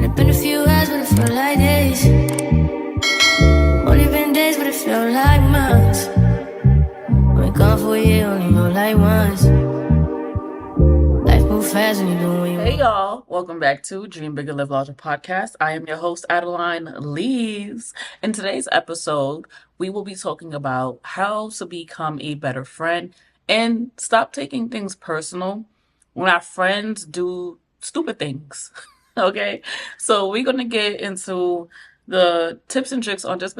Only been a few hours, but it felt like days. Only been days, but it felt like months. Been gone for a year, only know like once. Life move fast when you do what you want. Hey y'all, welcome back to Dream Bigger Live Larger podcast. I am your host Adeline Lees. In today's episode, we will be talking about how to become a better friend and stop taking things personal when our friends do stupid things. Okay, so we're gonna get into the tips and tricks on just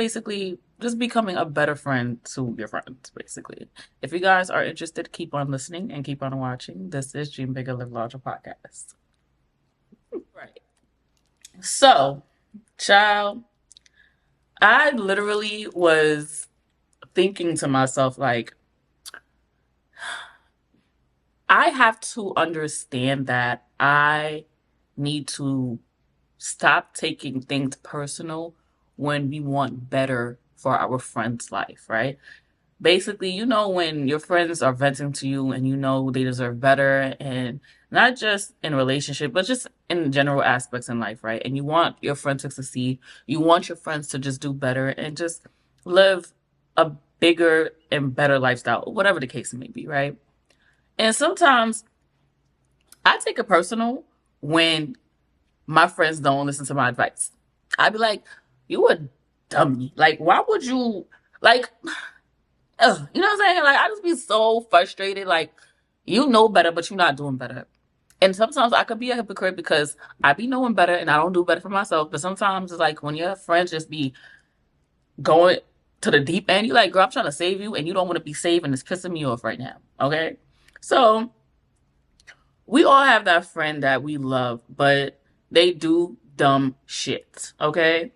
becoming a better friend to your friends, basically. If you guys are interested, keep on listening and keep on watching. This is Dream Bigger Live Larger podcast. Right. So, child, I literally was thinking to myself, like, I have to understand that I need to stop taking things personal when we want better for our friend's life, right? Basically, when your friends are venting to you and you know they deserve better, and not just in relationship, but just in general aspects in life, right? And you want your friends to succeed. You want your friends to just do better and just live a bigger and better lifestyle, whatever the case may be, right? And sometimes I take it personal when my friends don't listen to my advice. I'd be like, you a dummy. Like, why would you, like, ugh, you know what I'm saying? Like, I just be so frustrated. Like, you know better, but you're not doing better. And sometimes I could be a hypocrite because I be knowing better and I don't do better for myself. But sometimes it's like when your friends just be going to the deep end, you're like, girl, I'm trying to save you and you don't want to be saved and it's pissing me off right now. Okay? So we all have that friend that we love, but they do dumb shit. Okay?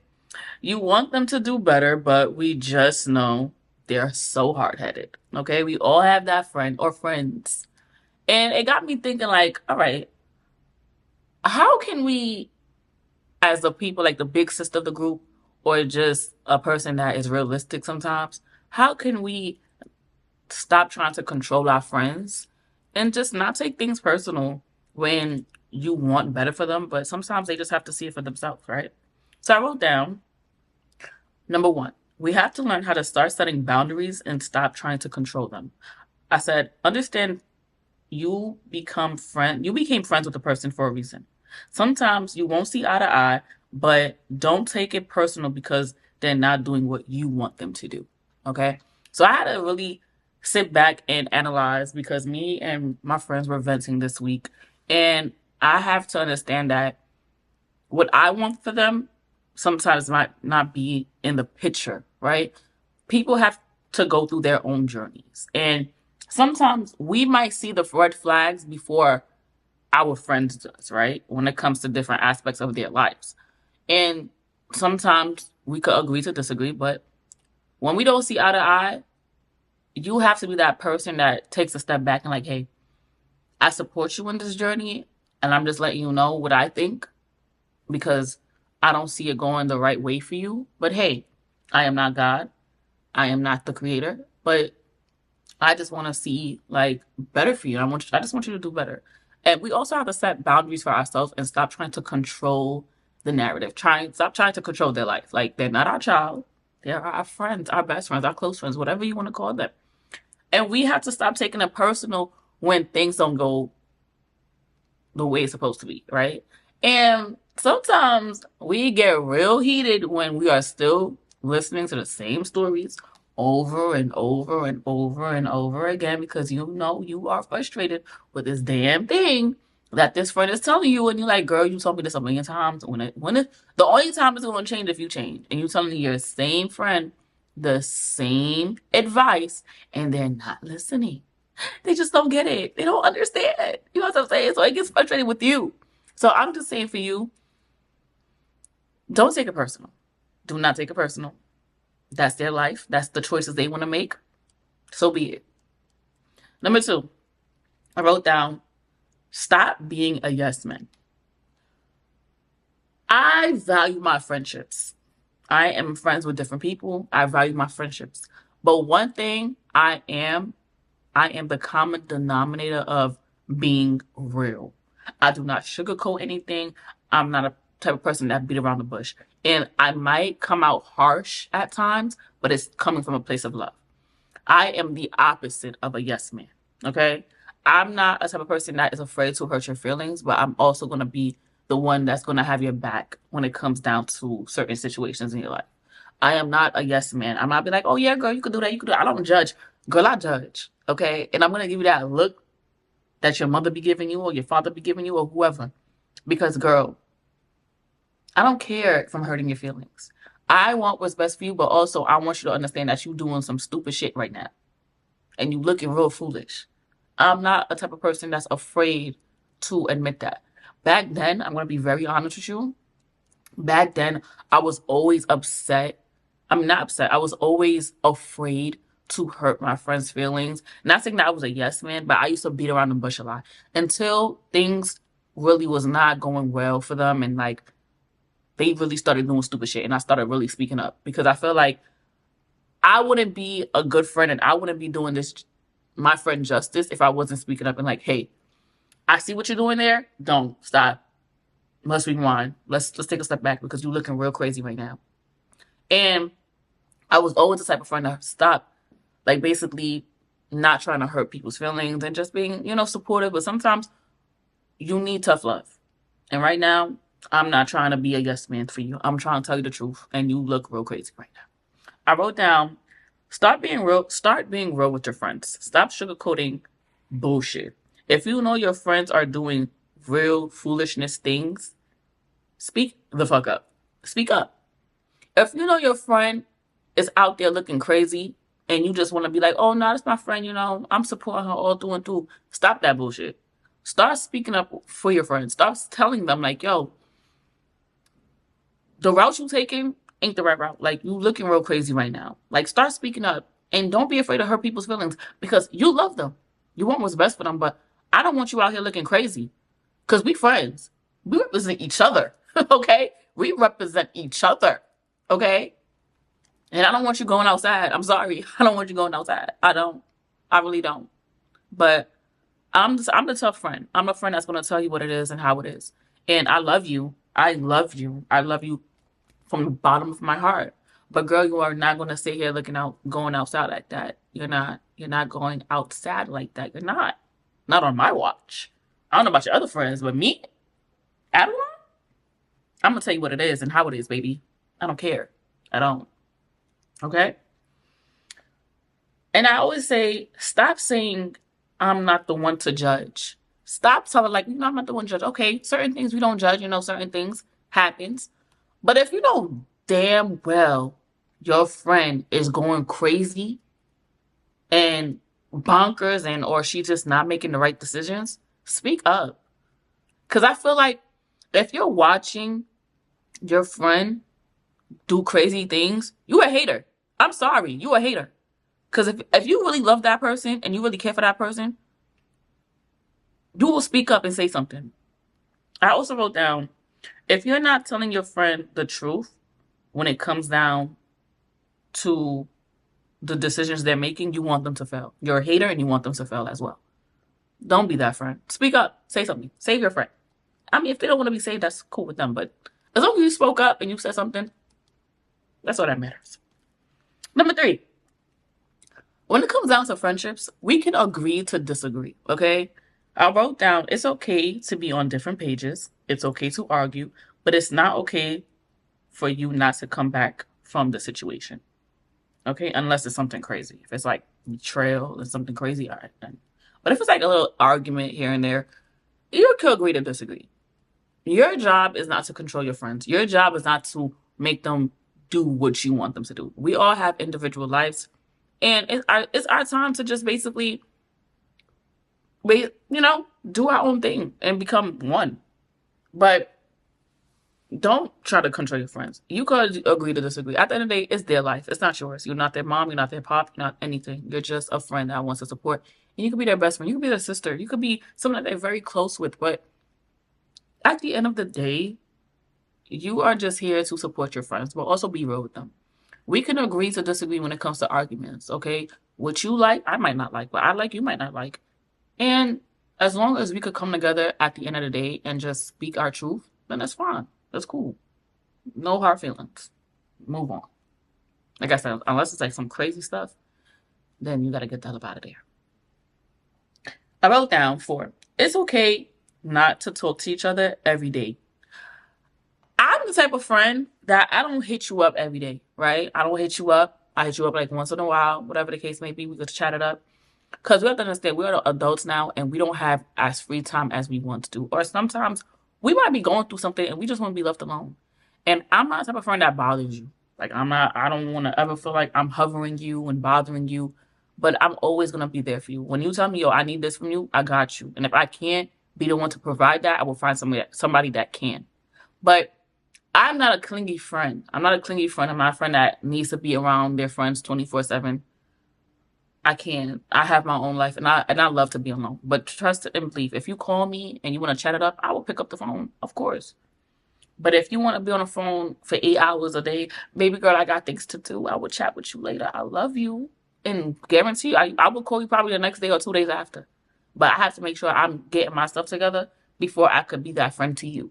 You want them to do better, but we just know they're so hard-headed. Okay? We all have that friend or friends. And it got me thinking, like, all right, how can we, as the people, like the big sister of the group, or just a person that is realistic sometimes, how can we stop trying to control our friends and just not take things personal when you want better for them, but sometimes they just have to see it for themselves, right? So I wrote down, number one, we have to learn how to start setting boundaries and stop trying to control them. I said, understand you became friends with a person for a reason. Sometimes you won't see eye to eye, but don't take it personal because they're not doing what you want them to do. Okay? So I had to really sit back and analyze because me and my friends were venting this week, and I have to understand that what I want for them sometimes might not be in the picture, right? People have to go through their own journeys. And sometimes we might see the red flags before our friends does, right? When it comes to different aspects of their lives. And sometimes we could agree to disagree, but when we don't see eye to eye, you have to be that person that takes a step back and like, hey, I support you in this journey and I'm just letting you know what I think because I don't see it going the right way for you. But hey, I am not God. I am not the creator, but I just want to see like better for you. I just want you to do better. And we also have to set boundaries for ourselves and stop trying to control the narrative. Stop trying to control their life. Like they're not our child. They're our friends, our best friends, our close friends, whatever you want to call them. And we have to stop taking it personal when things don't go the way it's supposed to be, right? And sometimes we get real heated when we are still listening to the same stories over and over and over and over again because you know you are frustrated with this damn thing that this friend is telling you, and you're like, girl, you told me this a million times. The only time it's going to change if you change, and you're telling your same friend the same advice, and they're not listening. They just don't get it. They don't understand. You know what I'm saying? So it gets frustrating with you. So I'm just saying for you, don't take it personal. Do not take it personal. That's their life. That's the choices they want to make. So be it. Number two, I wrote down, stop being a yes man. I value my friendships. I am friends with different people. I value my friendships. But one thing I am the common denominator of being real. I do not sugarcoat anything. I'm not a type of person that beat around the bush. And I might come out harsh at times, but it's coming from a place of love. I am the opposite of a yes man. Okay? I'm not a type of person that is afraid to hurt your feelings, but I'm also going to be the one that's going to have your back when it comes down to certain situations in your life. I am not a yes man. I'm not be like, oh yeah, girl, you could do that. You could do that. I don't judge. Girl, I judge. Okay? And I'm going to give you that look that your mother be giving you or your father be giving you or whoever. Because, girl, I don't care if I'm hurting your feelings. I want what's best for you, but also I want you to understand that you're doing some stupid shit right now. And you looking real foolish. I'm not a type of person that's afraid to admit that. Back then, I'm going to be very honest with you. Back then, I was always upset. I'm not upset. I was always afraid to hurt my friends' feelings. Not saying that I was a yes man, but I used to beat around the bush a lot until things really was not going well for them. And like, they really started doing stupid shit. And I started really speaking up because I feel like I wouldn't be a good friend and I wouldn't be doing this, my friend, justice if I wasn't speaking up and like, hey, I see what you're doing there. Don't stop. Let's rewind. Let's take a step back because you're looking real crazy right now. And I was always the type of friend to stop, like basically not trying to hurt people's feelings and just being, supportive. But sometimes you need tough love. And right now, I'm not trying to be a yes man for you. I'm trying to tell you the truth. And you look real crazy right now. I wrote down, start being real with your friends. Stop sugarcoating bullshit. If you know your friends are doing real foolishness things, speak the fuck up. Speak up. If you know your friend is out there looking crazy and you just want to be like, oh, no, that's my friend, I'm supporting her all through and through. Stop that bullshit. Start speaking up for your friends. Start telling them like, yo, the route you taking ain't the right route. Like, you looking real crazy right now. Like, start speaking up and don't be afraid to hurt people's feelings because you love them. You want what's best for them, but I don't want you out here looking crazy because we friends. We represent each other, okay? We represent each other, okay? And I don't want you going outside. I'm sorry. I don't want you going outside. I don't. I really don't. But I'm the tough friend. I'm a friend that's going to tell you what it is and how it is. And I love you. I love you. I love you from the bottom of my heart. But girl, you are not going to sit here going outside like that. You're not. You're not going outside like that. You're not. Not on my watch. I don't know about your other friends, but me, Adeline, I'm going to tell you what it is and how it is, baby. I don't care. I don't. Okay? And I always say, stop saying I'm not the one to judge. Stop telling like, I'm not the one to judge. Okay, certain things we don't judge, certain things happens. But if you know damn well your friend is going crazy and bonkers or she's just not making the right decisions, speak up. Because I feel like if you're watching your friend do crazy things, you a hater. I'm sorry, you a hater. Because if you really love that person and you really care for that person, you will speak up and say something. I also wrote down, if you're not telling your friend the truth when it comes down to the decisions they're making, you want them to fail. You're a hater and you want them to fail as well. Don't be that friend. Speak up. Say something. Save your friend. I mean, if they don't want to be saved, that's cool with them. But as long as you spoke up and you said something, that's all that matters. Number 3. When it comes down to friendships, we can agree to disagree, okay? I wrote down, it's okay to be on different pages. It's okay to argue, but it's not okay for you not to come back from the situation, okay? Unless it's something crazy. If it's like betrayal or something crazy, all right, then. But if it's like a little argument here and there, you can agree to disagree. Your job is not to control your friends. Your job is not to make them do what you want them to do. We all have individual lives. And it's our time to just basically, do our own thing and become one. But don't try to control your friends. You could agree to disagree. At the end of the day, it's their life. It's not yours. You're not their mom. You're not their pop. You're not anything. You're just a friend that wants to support. And you could be their best friend. You could be their sister. You could be someone that they're very close with. But at the end of the day, you are just here to support your friends, but also be real with them. We can agree to disagree when it comes to arguments, okay? What you like, I might not like. What I like, you might not like. And as long as we could come together at the end of the day and just speak our truth, then that's fine. That's cool. No hard feelings. Move on. Like I said, unless it's like some crazy stuff, then you gotta get the hell up out of there. I wrote down 4. It's okay not to talk to each other every day. I'm the type of friend that I don't hit you up every day, right? I don't hit you up. I hit you up like once in a while, whatever the case may be. We could chat it up. Because we have to understand we're adults now and we don't have as free time as we want to do. Or sometimes we might be going through something and we just want to be left alone. And I'm not the type of friend that bothers you. Like I don't want to ever feel like I'm hovering you and bothering you. But I'm always gonna be there for you. When you tell me, yo, I need this from you, I got you. And if I can't be the one to provide that, I will find somebody that can. But I'm not a clingy friend. I'm not a clingy friend. I'm not a friend that needs to be around their friends 24/7. I can. I have my own life, and I love to be alone. But trust and believe. If you call me and you want to chat it up, I will pick up the phone, of course. But if you want to be on the phone for 8 hours a day, baby girl, I got things to do. I will chat with you later. I love you, and guarantee you, I will call you probably the next day or 2 days after. But I have to make sure I'm getting my stuff together before I could be that friend to you.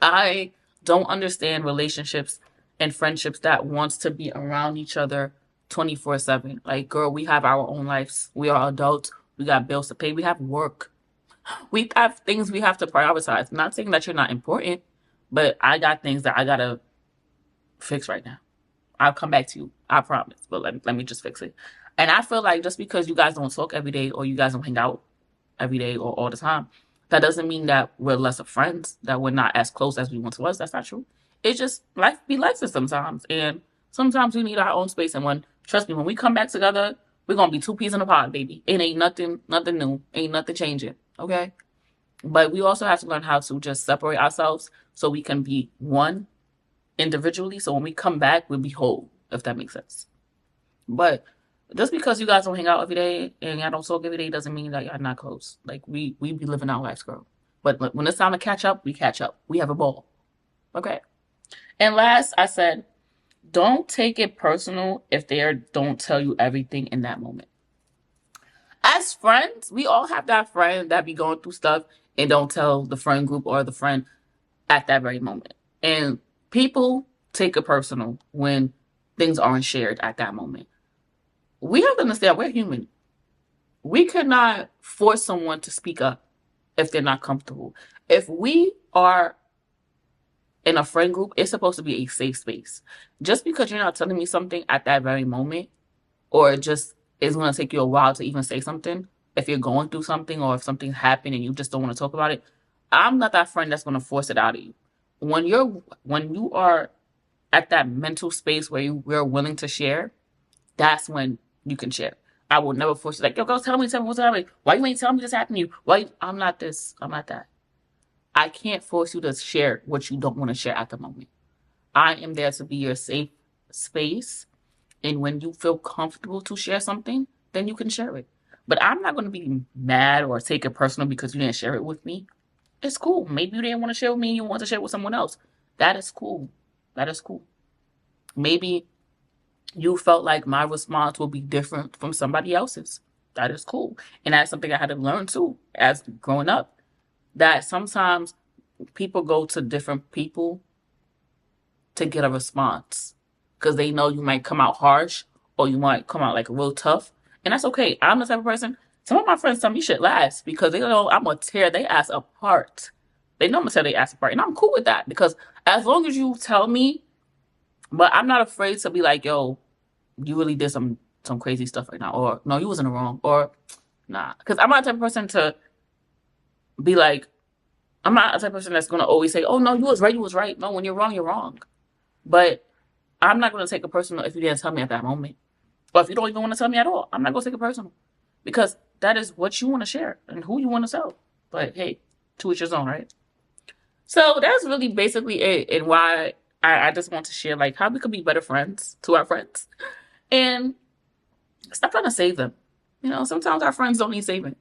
I don't understand relationships and friendships that wants to be around each other 24/7. Like, girl, we have our own lives. We are adults. We got bills to pay. We have work. We have things we have to prioritize. I'm not saying that you're not important, but I got things that I gotta fix right now. I'll come back to you. I promise. But let me just fix it. And I feel like just because you guys don't talk every day or you guys don't hang out every day or all the time, that doesn't mean that we're less of friends, that we're not as close as we once was. That's not true. It's just life be life sometimes. And sometimes we need our own space. And trust me, when we come back together, we're gonna be 2 peas in a pod, baby. It ain't nothing new. Ain't nothing changing. Okay? But we also have to learn how to just separate ourselves so we can be one individually. So when we come back, we'll be whole, if that makes sense. But just because you guys don't hang out every day and y'all don't talk every day doesn't mean that y'all not close. Like we be living our lives, girl. But when it's time to catch up, we catch up. We have a ball. Okay. And last, I said, don't take it personal if they don't tell you everything in that moment. As friends, we all have that friend that be going through stuff and don't tell the friend group or the friend at that very moment. And people take it personal when things aren't shared at that moment. We have to understand we're human. We cannot force someone to speak up if they're not comfortable. If we are in a friend group, it's supposed to be a safe space. Just because you're not telling me something at that very moment, or just it's going to take you a while to even say something, if you're going through something or if something happened and you just don't want to talk about it, I'm not that friend that's going to force it out of you. When you are at that mental space where we're willing to share, that's when you can share. I will never force you, like, yo, go tell me what's happening. Why you ain't telling me this happened to you? I'm not this. I'm not that. I can't force you to share what you don't want to share at the moment. I am there to be your safe space. And when you feel comfortable to share something, then you can share it. But I'm not going to be mad or take it personal because you didn't share it with me. It's cool. Maybe you didn't want to share with me and you want to share it with someone else. That is cool. That is cool. Maybe you felt like my response will be different from somebody else's. That is cool. And that's something I had to learn too as growing up. That sometimes people go to different people to get a response because they know you might come out harsh or you might come out like real tough. And that's okay. I'm the type of person, some of my friends tell me shit last because they know I'm going to tear their ass apart. They know I'm going to tear their ass apart. And I'm cool with that because as long as you tell me, but I'm not afraid to be like, yo, you really did some crazy stuff right now. Or, no, you wasn't wrong. Or, nah. Because I'm not the type of person to be like, I'm not the type of person that's going to always say, oh, no, you was right. No, when you're wrong, you're wrong. But I'm not going to take it personal if you didn't tell me at that moment. Or if you don't even want to tell me at all, I'm not going to take it personal. Because that is what you want to share and who you want to tell. But hey, to each his own, right? So that's really basically it, and why I just want to share like how we could be better friends to our friends. And stop trying to save them. You know, sometimes our friends don't need saving.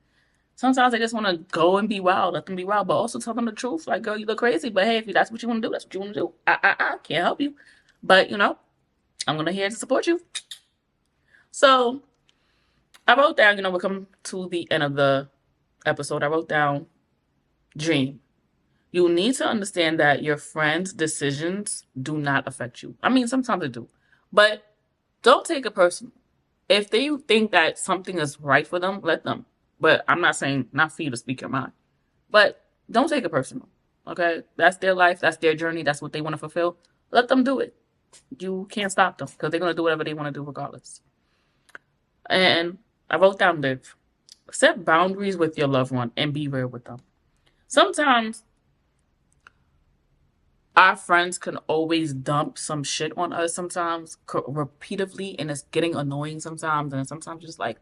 Sometimes they just want to go and be wild, let them be wild, but also tell them the truth. Like, girl, you look crazy, but hey, if that's what you want to do, that's what you want to do. I can't help you. But, you know, I'm going to here to support you. So I wrote down, we're coming to the end of the episode. I wrote down dream. You need to understand that your friends' decisions do not affect you. I mean, sometimes they do, but don't take it personal. If they think that something is right for them, let them. But I'm not saying not for you to speak your mind. But don't take it personal. Okay? That's their life. That's their journey. That's what they want to fulfill. Let them do it. You can't stop them because they're going to do whatever they want to do regardless. And I wrote down live. Set boundaries with your loved one and be real with them. Sometimes our friends can always dump some shit on us sometimes repeatedly, and it's getting annoying sometimes. And sometimes just like,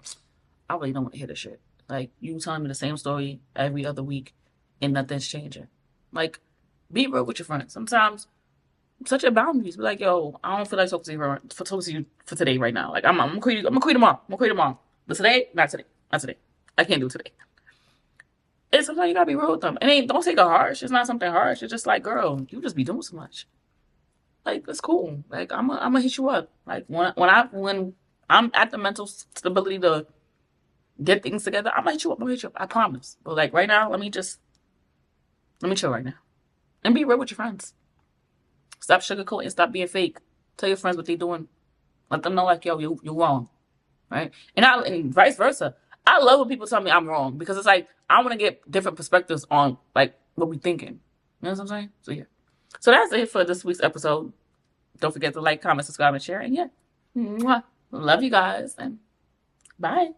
I really don't want to hear this shit. Like, you telling me the same story every other week and nothing's changing. Like, be real with your friends. Sometimes set your boundaries. Be like, yo, I don't feel like talking to you for today right now. Like, I'm gonna quit you. I'm gonna quit tomorrow. I'm gonna quit tomorrow. But today, not today. Not today. I can't do today. And sometimes you gotta be real with them. And don't take it harsh. It's not something harsh. It's just like, girl, you just be doing so much. Like, it's cool. Like, I'm gonna hit you up. Like, when I'm at the mental stability to get things together, I'm gonna hit you up. I'm gonna hit you up. I promise. But like right now, let me chill right now. And be real with your friends. Stop sugarcoating. Stop being fake. Tell your friends what they're doing. Let them know, like, yo, you're wrong. Right? And vice versa. I love when people tell me I'm wrong because it's like I want to get different perspectives on like what we thinking. You know what I'm saying? So yeah. So that's it for this week's episode. Don't forget to like, comment, subscribe, and share. And yeah, mwah. Love you guys and bye.